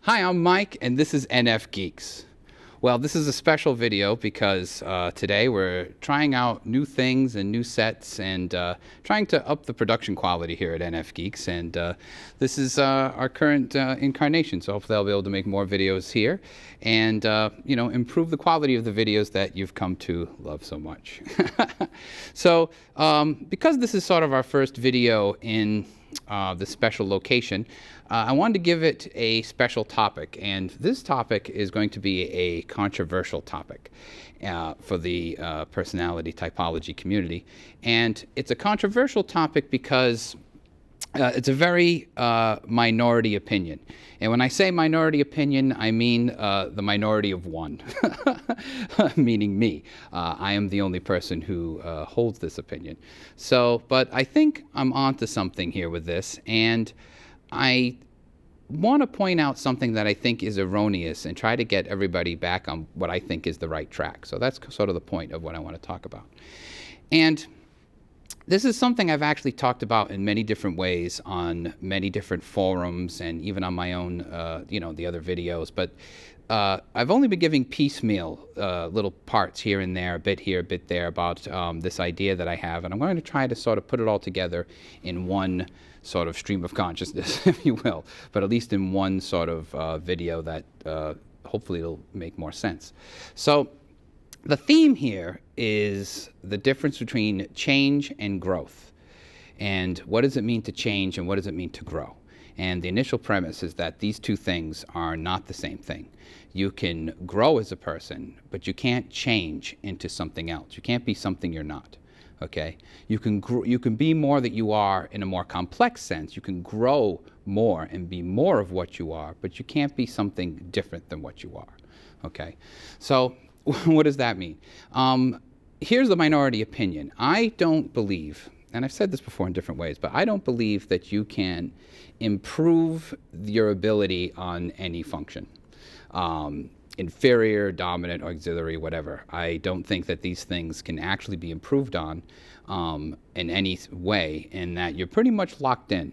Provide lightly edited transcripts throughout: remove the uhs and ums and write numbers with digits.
Hi, I'm Mike, and this is NFGeeks. Well, this is a special video because today we're trying out new things and new sets and trying to up the production quality here at NFGeeks. And this is our current incarnation, so hopefully I'll be able to make more videos here and improve the quality of the videos that you've come to love so much. So because this is sort of our first video in the special location, I wanted to give it a special topic, and this topic is going to be a controversial topic for the personality typology community. And it's a controversial topic because it's a very minority opinion. And when I say minority opinion, I mean the minority of one, meaning me. I am the only person who holds this opinion. So, but I think I'm onto something here with this, and I want to point out something that I think is erroneous and try to get everybody back on what I think is the right track. So that's sort of the point of what I want to talk about. And this is something I've actually talked about in many different ways on many different forums and even on my own, the other videos. But I've only been giving piecemeal little parts here and there, a bit here, a bit there about this idea that I have. And I'm going to try to sort of put it all together in one sort of stream of consciousness, if you will, but at least in one sort of video that hopefully it'll make more sense. So the theme here is the difference between change and growth. And what does it mean to change and what does it mean to grow? And the initial premise is that these two things are not the same thing. You can grow as a person, but you can't change into something else. You can't be something you're not. Okay, you can be more that you are in a more complex sense. You can grow more and be more of what you are, but you can't be something different than what you are. Okay, so what does that mean? Here's the minority opinion. I don't believe, and I've said this before in different ways, but I don't believe that you can improve your ability on any function. Inferior, dominant, auxiliary, whatever. I don't think that these things can actually be improved on in any way, in that you're pretty much locked in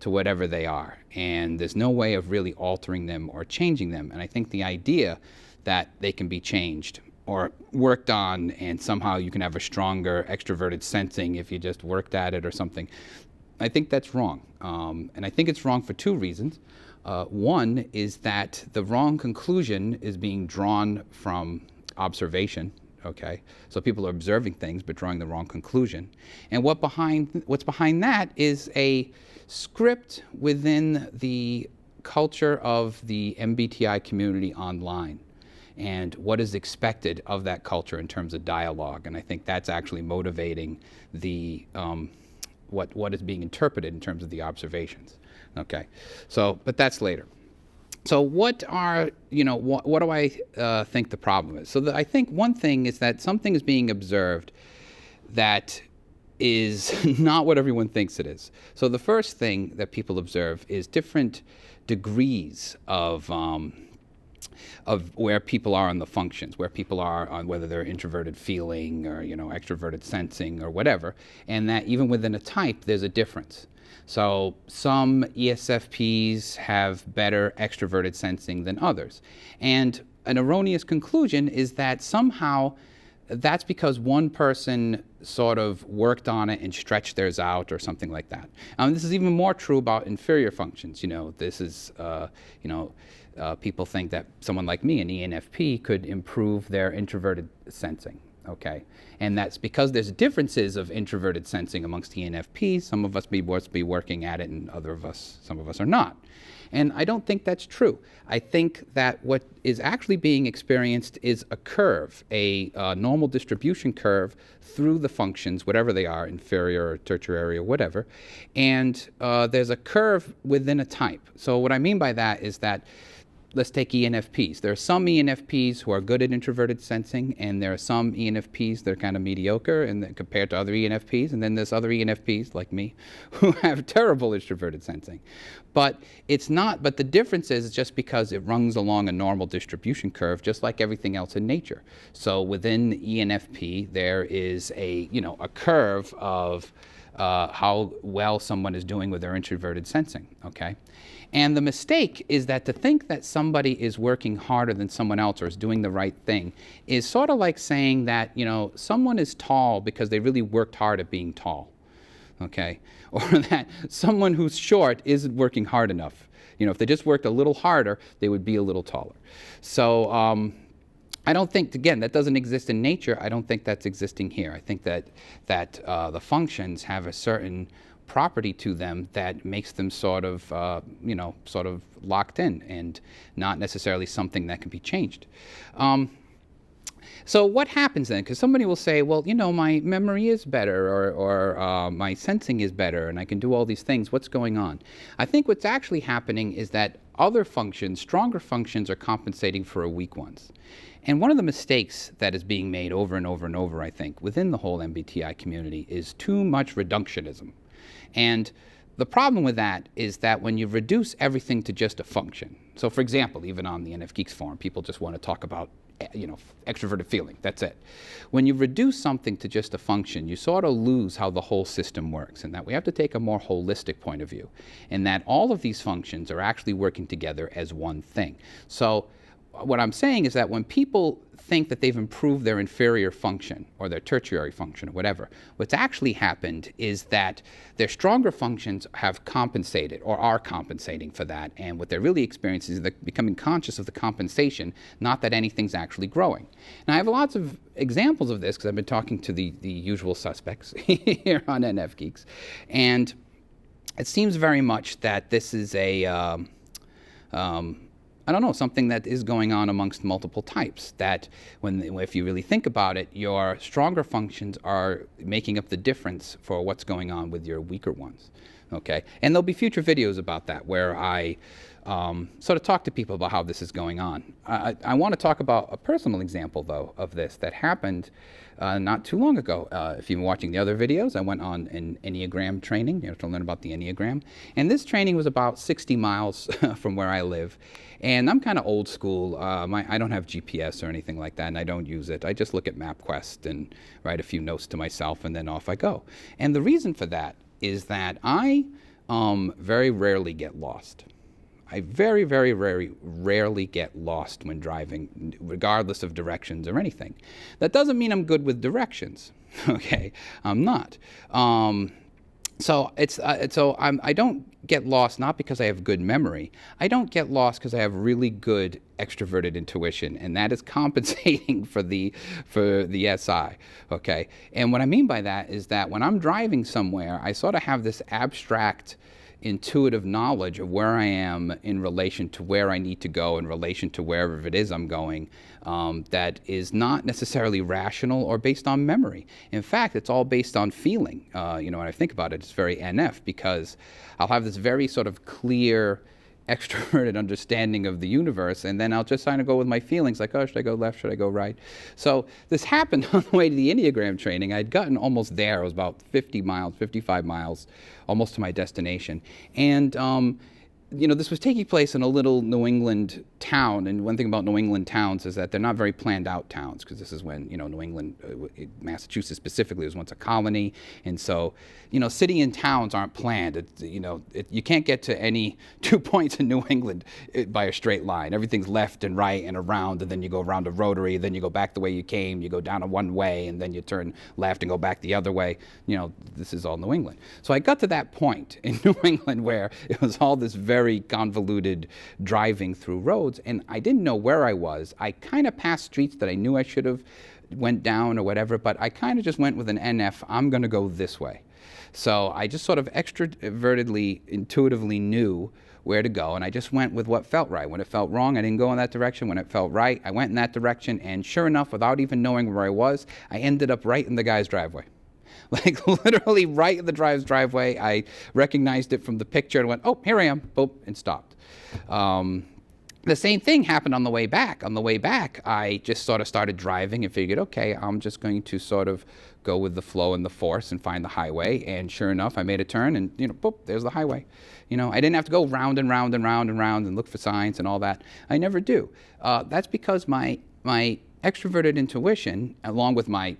to whatever they are, and there's no way of really altering them or changing them. And I think the idea that they can be changed or worked on and somehow you can have a stronger extroverted sensing if you just worked at it or something, I think that's wrong. And I think it's wrong for two reasons. One is that the wrong conclusion is being drawn from observation, okay? So people are observing things but drawing the wrong conclusion. And what's behind that is a script within the culture of the MBTI community online and what is expected of that culture in terms of dialogue. And I think that's actually motivating the what is being interpreted in terms of the observations. Okay, so, but that's later. So what are, what do I think the problem is? So I think one thing is that something is being observed that is not what everyone thinks it is. So the first thing that people observe is different degrees of where people are on the functions, where people are on whether they're introverted feeling or, extroverted sensing or whatever, and that even within a type, there's a difference. So some ESFPs have better extroverted sensing than others. And an erroneous conclusion is that somehow that's because one person sort of worked on it and stretched theirs out or something like that. This is even more true about inferior functions. This is, people think that someone like me, an ENFP, could improve their introverted sensing. okay? And that's because there's differences of introverted sensing amongst the ENFPs. Some of us be working at it, and some of us are not. And I don't think that's true. I think that what is actually being experienced is a curve, a normal distribution curve through the functions, whatever they are, inferior or tertiary or whatever. And there's a curve within a type. So what I mean by that is that, let's take ENFPs. There are some ENFPs who are good at introverted sensing, and there are some ENFPs that are kind of mediocre and compared to other ENFPs, and then there's other ENFPs like me who have terrible introverted sensing. But the difference is just because it runs along a normal distribution curve, just like everything else in nature. So within the ENFP, there is a curve of how well someone is doing with their introverted sensing, okay? And the mistake is that to think that somebody is working harder than someone else or is doing the right thing is sort of like saying that, someone is tall because they really worked hard at being tall, okay? Or that someone who's short isn't working hard enough. If they just worked a little harder, they would be a little taller. So I don't think, again, that doesn't exist in nature. I don't think that's existing here. I think that the functions have a certain property to them that makes them sort of locked in and not necessarily something that can be changed. So what happens then? Because somebody will say, well, my memory is better or my sensing is better and I can do all these things. What's going on? I think what's actually happening is that other functions, stronger functions, are compensating for weak ones. And one of the mistakes that is being made over and over and over, I think, within the whole MBTI community is too much reductionism. And the problem with that is that when you reduce everything to just a function, so for example, even on the NFGeeks forum, people just want to talk about extroverted feeling, that's it. When you reduce something to just a function, you sort of lose how the whole system works, and that we have to take a more holistic point of view, and that all of these functions are actually working together as one thing. So what I'm saying is that when people think that they've improved their inferior function or their tertiary function or whatever, what's actually happened is that their stronger functions have compensated or are compensating for that, and what they're really experiencing is they're becoming conscious of the compensation, not that anything's actually growing. Now I have lots of examples of this because I've been talking to the usual suspects here on NFGeeks, and it seems very much that this is something that is going on amongst multiple types, that if you really think about it, your stronger functions are making up the difference for what's going on with your weaker ones, okay? And there'll be future videos about that where I sort of talk to people about how this is going on. I want to talk about a personal example, though, of this that happened not too long ago. If you've been watching the other videos, I went on an Enneagram training to learn about the Enneagram. And this training was about 60 miles from where I live. And I'm kind of old school. I don't have GPS or anything like that, and I don't use it. I just look at MapQuest and write a few notes to myself, and then off I go. And the reason for that is that I very rarely get lost. I very, very, very rarely get lost when driving, regardless of directions or anything. That doesn't mean I'm good with directions, okay? I'm not. I don't get lost not because I have good memory. I don't get lost because I have really good extroverted intuition, and that is compensating for the SI, okay? And what I mean by that is that when I'm driving somewhere, I sort of have this abstract intuitive knowledge of where I am in relation to where I need to go, in relation to wherever it is I'm going, that is not necessarily rational or based on memory. In fact, it's all based on feeling. When I think about it, it's very NF, because I'll have this very sort of clear extroverted understanding of the universe, and then I'll just kind of go with my feelings, like, oh, should I go left, should I go right? So this happened on the way to the Enneagram training. I'd gotten almost there. It was about 50 miles, 55 miles, almost to my destination. And this was taking place in a little New England town, and one thing about New England towns is that they're not very planned out towns, because this is when, New England, Massachusetts specifically, was once a colony, and so, city and towns aren't planned. You can't get to any 2 points in New England by a straight line. Everything's left and right and around, and then you go around a rotary, then you go back the way you came, you go down a one way, and then you turn left and go back the other way. This is all New England. So I got to that point in New England where it was all this very convoluted driving through roads, and I didn't know where I was. I kind of passed streets that I knew I should have went down or whatever, but I kind of just went with an NF, I'm going to go this way. So I just sort of extrovertedly, intuitively knew where to go, and I just went with what felt right. When it felt wrong, I didn't go in that direction. When it felt right, I went in that direction, and sure enough, without even knowing where I was, I ended up right in the guy's driveway. Like literally right in the guy's driveway. I recognized it from the picture and went, oh, here I am, boom, and stopped. The same thing happened on the way back. On the way back, I just sort of started driving and figured, okay, I'm just going to sort of go with the flow and the force and find the highway. And sure enough, I made a turn and, boop, there's the highway. I didn't have to go round and round and round and round and look for signs and all that. I never do. That's because my extroverted intuition, along with my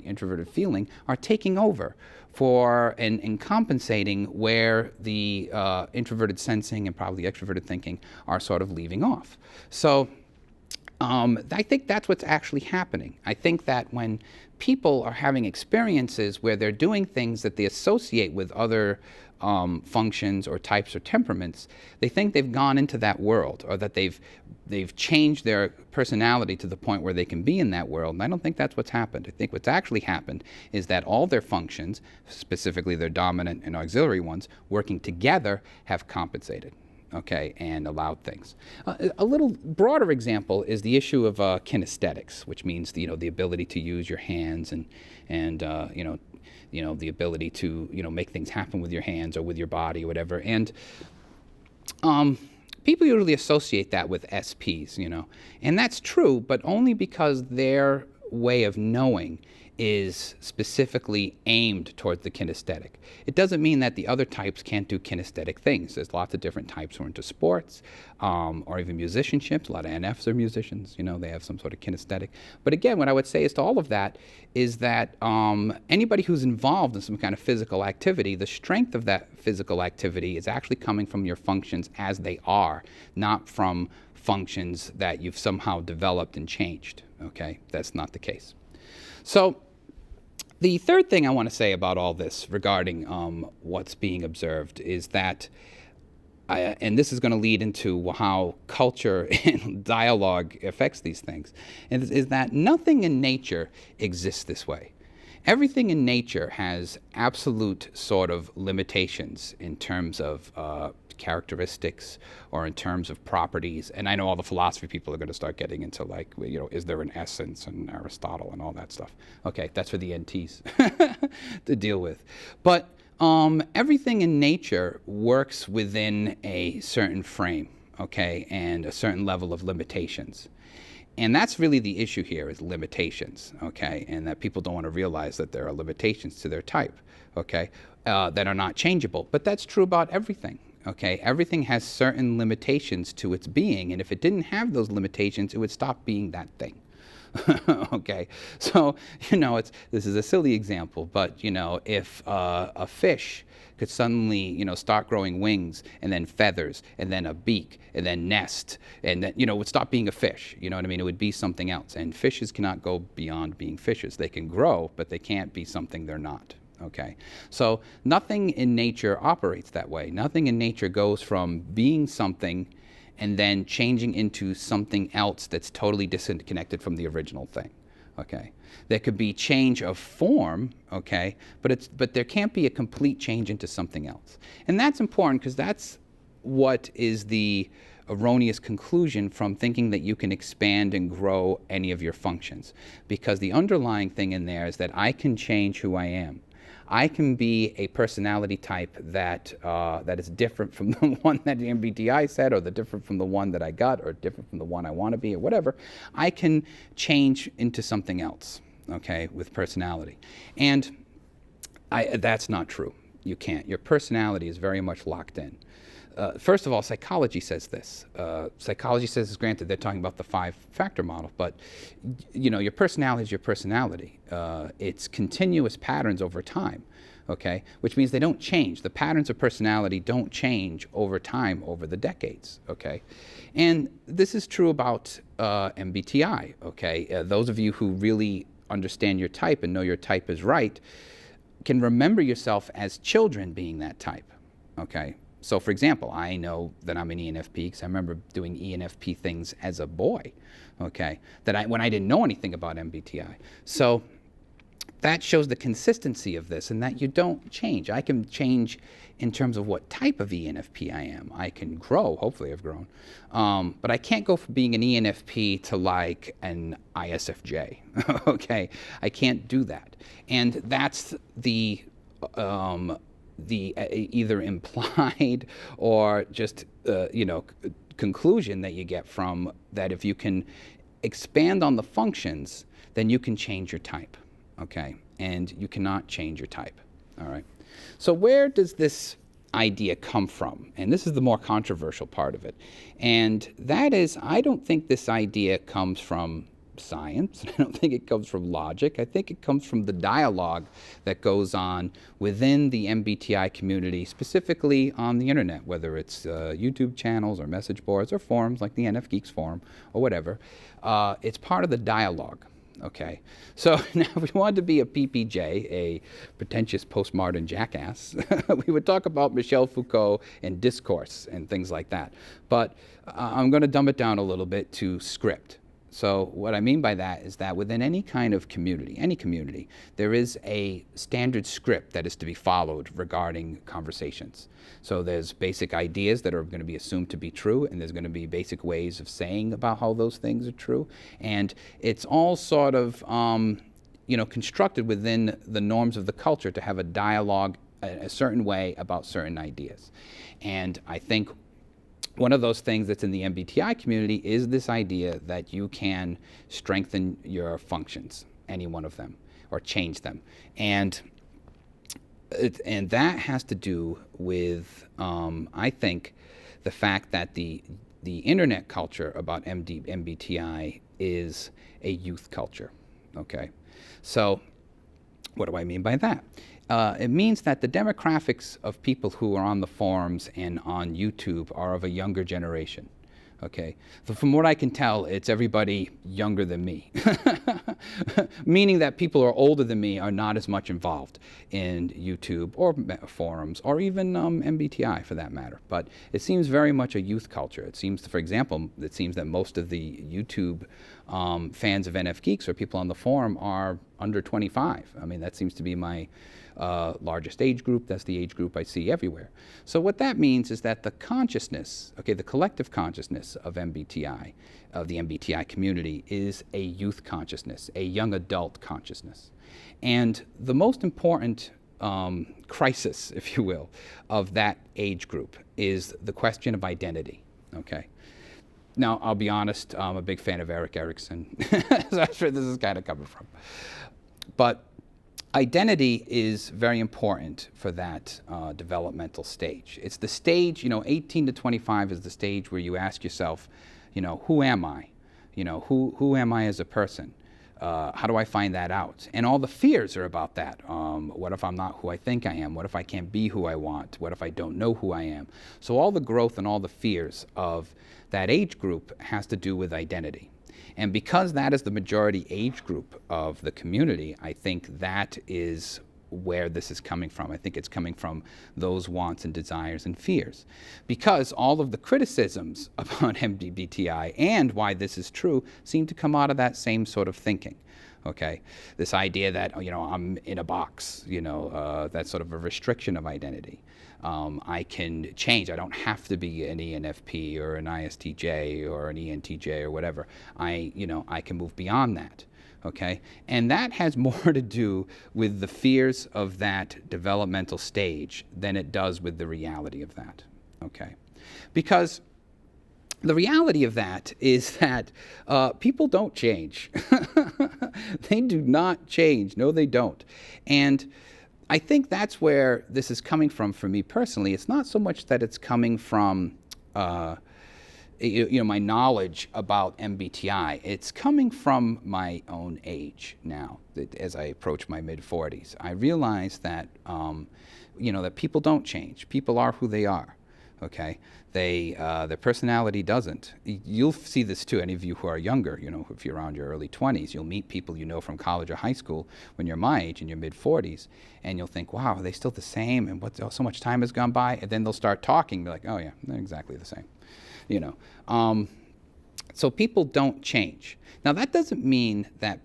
introverted feeling, are taking over for and compensating where the introverted sensing and probably extroverted thinking are sort of leaving off. So I think that's what's actually happening. I think that when people are having experiences where they're doing things that they associate with other functions or types or temperaments, they think they've gone into that world, or that they've changed their personality to the point where they can be in that world. And I don't think that's what's happened. I think what's actually happened is that all their functions, specifically their dominant and auxiliary ones, working together have compensated, okay, and allowed things. A little broader example is the issue of kinesthetics, which means the ability to use your hands and the ability to make things happen with your hands or with your body or whatever. And people usually associate that with SPs, and that's true, but only because their way of knowing is specifically aimed toward the kinesthetic. It doesn't mean that the other types can't do kinesthetic things. There's lots of different types who are into sports or even musicianship. A lot of NFs are musicians, they have some sort of kinesthetic. But again, what I would say is to all of that is that anybody who's involved in some kind of physical activity, the strength of that physical activity is actually coming from your functions as they are, not from functions that you've somehow developed and changed, okay? That's not the case. So the third thing I want to say about all this regarding what's being observed is that, and this is going to lead into how culture and dialogue affects these things, is that nothing in nature exists this way. Everything in nature has absolute sort of limitations in terms of characteristics or in terms of properties. And I know all the philosophy people are going to start getting into, like, is there an essence, and Aristotle and all that stuff. Okay, that's for the NTs to deal with. But everything in nature works within a certain frame, okay, and a certain level of limitations. And that's really the issue here, is limitations, okay, and that people don't want to realize that there are limitations to their type, okay, that are not changeable. But that's true about everything. Okay, everything has certain limitations to its being, and if it didn't have those limitations, it would stop being that thing. Okay, so this is a silly example, but if a fish could suddenly start growing wings and then feathers and then a beak and then nest and then it would stop being a fish. You know what I mean? It would be something else. And fishes cannot go beyond being fishes. They can grow, but they can't be something they're not. Okay, so nothing in nature operates that way. Nothing in nature goes from being something and then changing into something else that's totally disconnected from the original thing. Okay, there could be change of form, okay, but there can't be a complete change into something else. And that's important, because that's what is the erroneous conclusion from thinking that you can expand and grow any of your functions. Because the underlying thing in there is that I can change who I am. I can be a personality type that is different from the one that the MBTI said, or different from the one that I got, or different from the one I want to be, or whatever. I can change into something else, okay, with personality. And that's not true. You can't. Your personality is very much locked in. First of all, psychology says this. Psychology says, granted, they're talking about the 5-factor model, but your personality is your personality. It's continuous patterns over time, okay? Which means they don't change. The patterns of personality don't change over time, over the decades, okay? And this is true about MBTI, okay? Those of you who really understand your type and know your type is right can remember yourself as children being that type, okay? So for example, I know that I'm an ENFP because I remember doing ENFP things as a boy, okay, when I didn't know anything about MBTI. So that shows the consistency of this and that you don't change. I can change in terms of what type of ENFP I am. I can grow, hopefully I've grown, but I can't go from being an ENFP to like an ISFJ, okay? I can't do that. And that's the either implied or just, conclusion that you get from that. If you can expand on the functions, then you can change your type. Okay, and you cannot change your type. All right. So where does this idea come from? And this is the more controversial part of it. And that is, I don't think this idea comes from science. I don't think it comes from logic. I think it comes from the dialogue that goes on within the MBTI community, specifically on the internet, whether it's YouTube channels or message boards or forums like the NFGeeks forum or whatever. It's part of the dialogue. Okay, so now if we wanted to be a PPJ, a pretentious postmodern jackass, we would talk about Michel Foucault and discourse and things like that. But I'm going to dumb it down a little bit to script. So what I mean by that is that within any kind of community, any community, there is a standard script that is to be followed regarding conversations. So there's basic ideas that are going to be assumed to be true, and there's going to be basic ways of saying about how those things are true. And it's all sort of, constructed within the norms of the culture to have a dialogue a certain way about certain ideas. And I think one of those things that's in the MBTI community is this idea that you can strengthen your functions, any one of them, or change them. And that has to do with, I think, the fact that the internet culture about MBTI is a youth culture, okay? So what do I mean by that? It means that the demographics of people who are on the forums and on YouTube are of a younger generation. Okay, so from what I can tell, it's everybody younger than me, meaning that people who are older than me are not as much involved in YouTube or forums or even MBTI for that matter. But it seems very much a youth culture. It seems, for example, it seems that most of the YouTube fans of NFGeeks or people on the forum are under 25. I mean, that seems to be my largest age group. That's the age group I see everywhere. So what that means is that the consciousness, okay, the collective consciousness of MBTI, of the MBTI community, is a youth consciousness, a young adult consciousness. And the most important crisis, if you will, of that age group is the question of identity, okay? Now, I'll be honest, I'm a big fan of Erik Erikson. So that's where this is kind of coming from. But identity is very important for that developmental stage. It's the stage, 18 to 25 is the stage where you ask yourself, who am I? Who am I as a person? How do I find that out? And all the fears are about that. What if I'm not who I think I am? What if I can't be who I want? What if I don't know who I am? So all the growth and all the fears of that age group has to do with identity. And because that is the majority age group of the community, I think that is where this is coming from. I think it's coming from those wants and desires and fears. Because all of the criticisms about MBTI and why this is true seem to come out of that same sort of thinking. Okay, this idea that, I'm in a box, that's sort of a restriction of identity. I can change. I don't have to be an ENFP or an ISTJ or an ENTJ or whatever. I can move beyond that. Okay, and that has more to do with the fears of that developmental stage than it does with the reality of that. Okay, because the reality of that is that people don't change. They do not change. No, they don't. And I think that's where this is coming from for me personally. It's not so much that it's coming from my knowledge about MBTI. It's coming from my own age now. As I approach my mid-40s, I realize that that people don't change. People are who they are. Okay, their personality doesn't. You'll see this too. Any of you who are younger, if you're around your early 20s, you'll meet people from college or high school when you're my age in your mid 40s, and you'll think, wow, are they still the same? And so much time has gone by, and then they'll start talking, be like, oh yeah, they're exactly the same, So people don't change. Now that doesn't mean that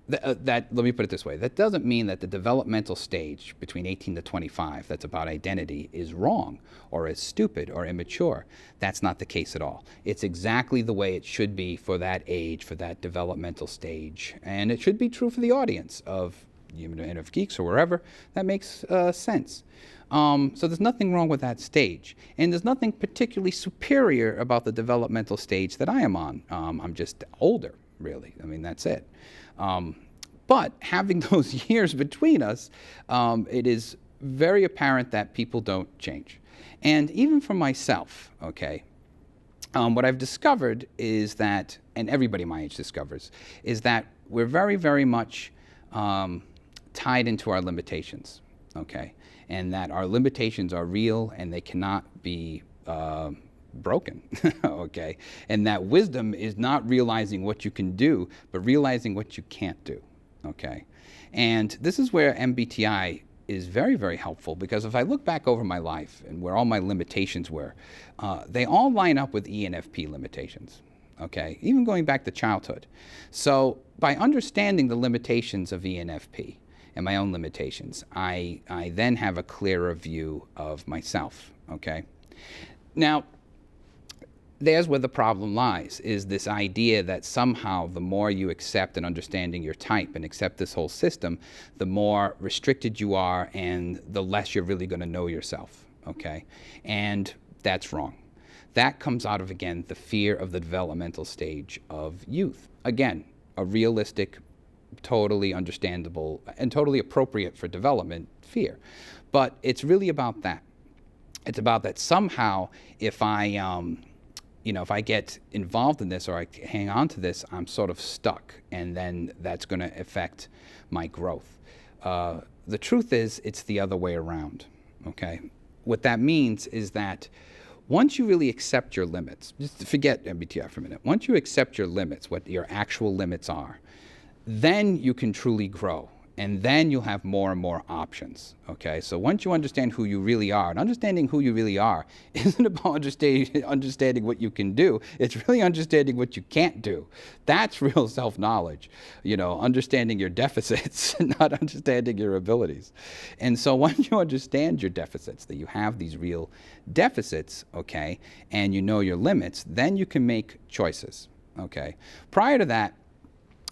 let me put it this way. That doesn't mean that the developmental stage between 18 to 25 that's about identity is wrong or is stupid or immature. That's not the case at all. It's exactly the way it should be for that age, for that developmental stage. And it should be true for the audience of NFGeeks or wherever. That makes sense. So there's nothing wrong with that stage. And there's nothing particularly superior about the developmental stage that I am on. I'm just older, really. I mean, that's it. But having those years between us, it is very apparent that people don't change. And even for myself, okay, what I've discovered is that, and everybody my age discovers, is that we're very, very much tied into our limitations, okay? And that our limitations are real and they cannot be broken, okay? And that wisdom is not realizing what you can do, but realizing what you can't do, okay? And this is where MBTI is very, very helpful, because if I look back over my life and where all my limitations were, they all line up with ENFP limitations, okay? Even going back to childhood. So by understanding the limitations of ENFP and my own limitations, I then have a clearer view of myself, okay? Now, there's where the problem lies, is this idea that somehow the more you accept and understanding your type and accept this whole system, the more restricted you are and the less you're really going to know yourself, okay? And that's wrong. That comes out of, again, the fear of the developmental stage of youth. Again, a realistic, totally understandable, and totally appropriate for development fear. But it's really about that. It's about that somehow if if I get involved in this or I hang on to this, I'm sort of stuck, and then that's going to affect my growth. The truth is, it's the other way around, okay? What that means is that once you really accept your limits, just forget MBTI for a minute, once you accept your limits, what your actual limits are, then you can truly grow. And then you'll have more and more options, okay? So once you understand who you really are, and understanding who you really are isn't about understanding what you can do, it's really understanding what you can't do. That's real self-knowledge, understanding your deficits, not understanding your abilities. And so once you understand your deficits, that you have these real deficits, okay, and you know your limits, then you can make choices, okay? Prior to that,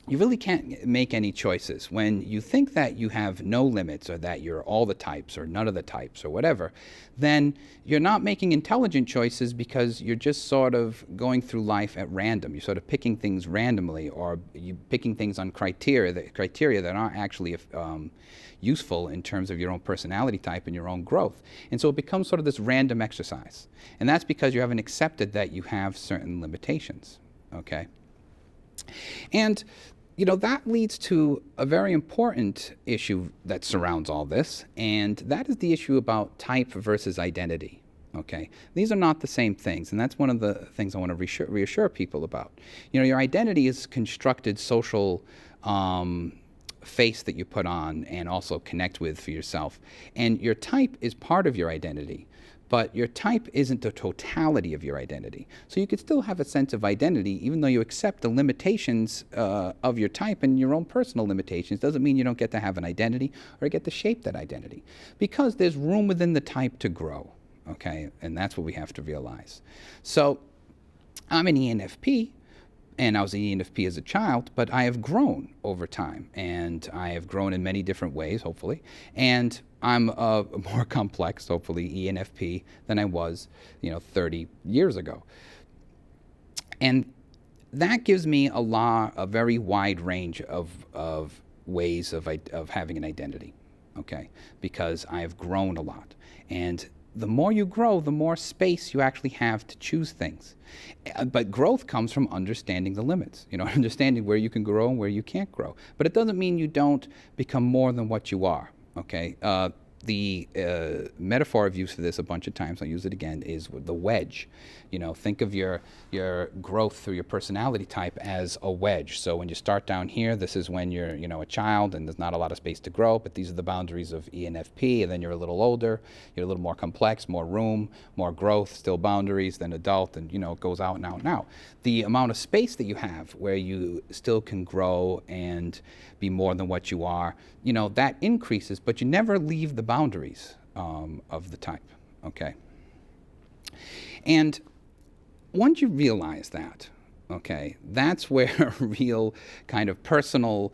you really can't make any choices. When you think that you have no limits, or that you're all the types or none of the types or whatever, then you're not making intelligent choices, because you're just sort of going through life at random. You're sort of picking things randomly, or you picking things on criteria that aren't actually useful in terms of your own personality type and your own growth. And so it becomes sort of this random exercise. And that's because you haven't accepted that you have certain limitations, okay? And that leads to a very important issue that surrounds all this, and that is the issue about type versus identity, okay? These are not the same things, and that's one of the things I want to reassure people about. Your identity is constructed social face that you put on and also connect with for yourself, and your type is part of your identity. But your type isn't the totality of your identity. So you could still have a sense of identity, even though you accept the limitations of your type and your own personal limitations. Doesn't mean you don't get to have an identity or get to shape that identity, because there's room within the type to grow, okay? And that's what we have to realize. So I'm an ENFP, and I was an ENFP as a child, but I have grown over time, and I have grown in many different ways, hopefully, and I'm more complex, hopefully, ENFP than I was, 30 years ago. And that gives me a very wide range of ways of having an identity, okay? Because I have grown a lot. And the more you grow, the more space you actually have to choose things. But growth comes from understanding the limits, understanding where you can grow and where you can't grow. But it doesn't mean you don't become more than what you are, okay? the metaphor I've used for this a bunch of times, I'll use it again, is with the wedge. Think of your growth through your personality type as a wedge. So when you start down here, this is when you're, a child and there's not a lot of space to grow, but these are the boundaries of ENFP. And then you're a little older, you're a little more complex, more room, more growth, still boundaries, then adult, and, it goes out and out and out. The amount of space that you have where you still can grow and be more than what you are, that increases, but you never leave the boundaries of the type, okay? And once you realize that, okay, that's where real kind of personal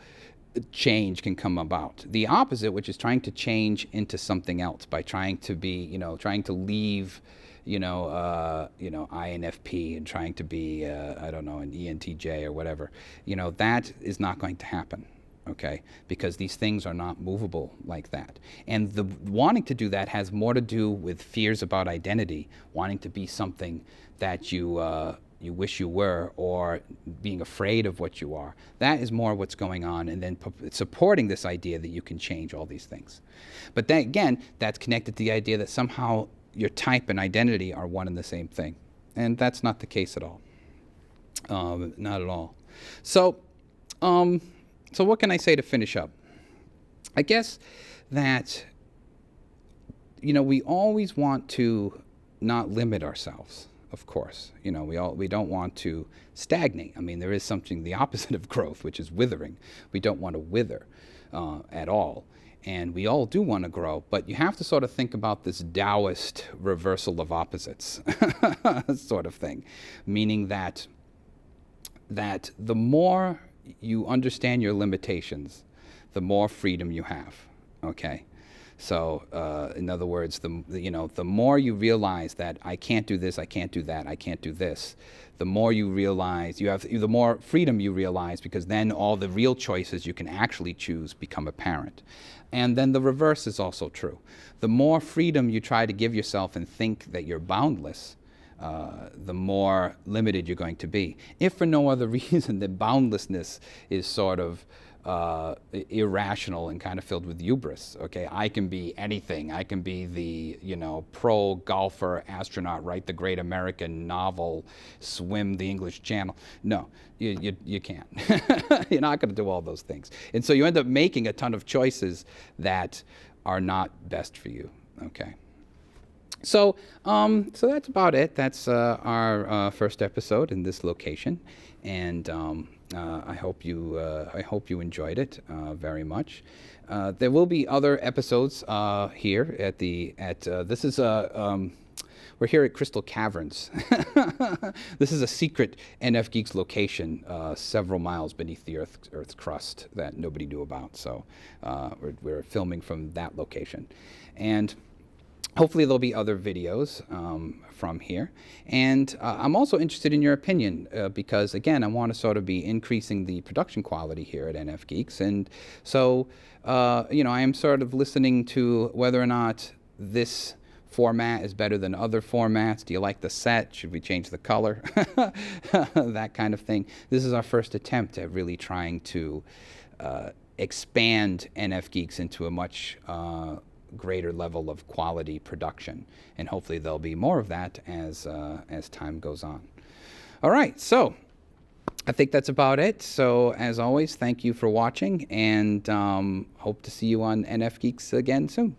change can come about. The opposite, which is trying to change into something else by trying to be, trying to leave, INFP and trying to be, I don't know, an ENTJ or whatever, that is not going to happen. Okay, because these things are not movable like that. And the wanting to do that has more to do with fears about identity, wanting to be something that you wish you were, or being afraid of what you are. That is more what's going on, and then supporting this idea that you can change all these things. But then again, that's connected to the idea that somehow your type and identity are one and the same thing. And that's not the case at all. Not at all. So what can I say to finish up? I guess that, we always want to not limit ourselves, of course. We don't want to stagnate. I mean, there is something, the opposite of growth, which is withering. We don't want to wither at all. And we all do want to grow, but you have to sort of think about this Taoist reversal of opposites sort of thing, meaning that the more you understand your limitations, the more freedom you have, okay? So, in other words, the more you realize that I can't do this, I can't do that, I can't do this, the more you realize, the more freedom you realize, because then all the real choices you can actually choose become apparent. And then the reverse is also true. The more freedom you try to give yourself and think that you're boundless, the more limited you're going to be. If for no other reason that boundlessness is sort of irrational and kind of filled with hubris. Okay, I can be anything. I can be the pro golfer, astronaut, write the great American novel, swim the English Channel. No, you can't. You're not going to do all those things, and so you end up making a ton of choices that are not best for you. Okay. So that's about it. That's our first episode in this location, and I hope you enjoyed it very much. There will be other episodes here at this is we're here at Crystal Caverns. This is a secret NFGeeks location several miles beneath the Earth's crust that nobody knew about. So we're filming from that location, and hopefully there'll be other videos from here. And I'm also interested in your opinion because, again, I want to sort of be increasing the production quality here at NFGeeks. And so, I am sort of listening to whether or not this format is better than other formats. Do you like the set? Should we change the color? That kind of thing. This is our first attempt at really trying to expand NFGeeks into a much greater level of quality production, and hopefully there'll be more of that as time goes on. All right, so I think that's about it. So as always, thank you for watching, and hope to see you on NFGeeks again soon.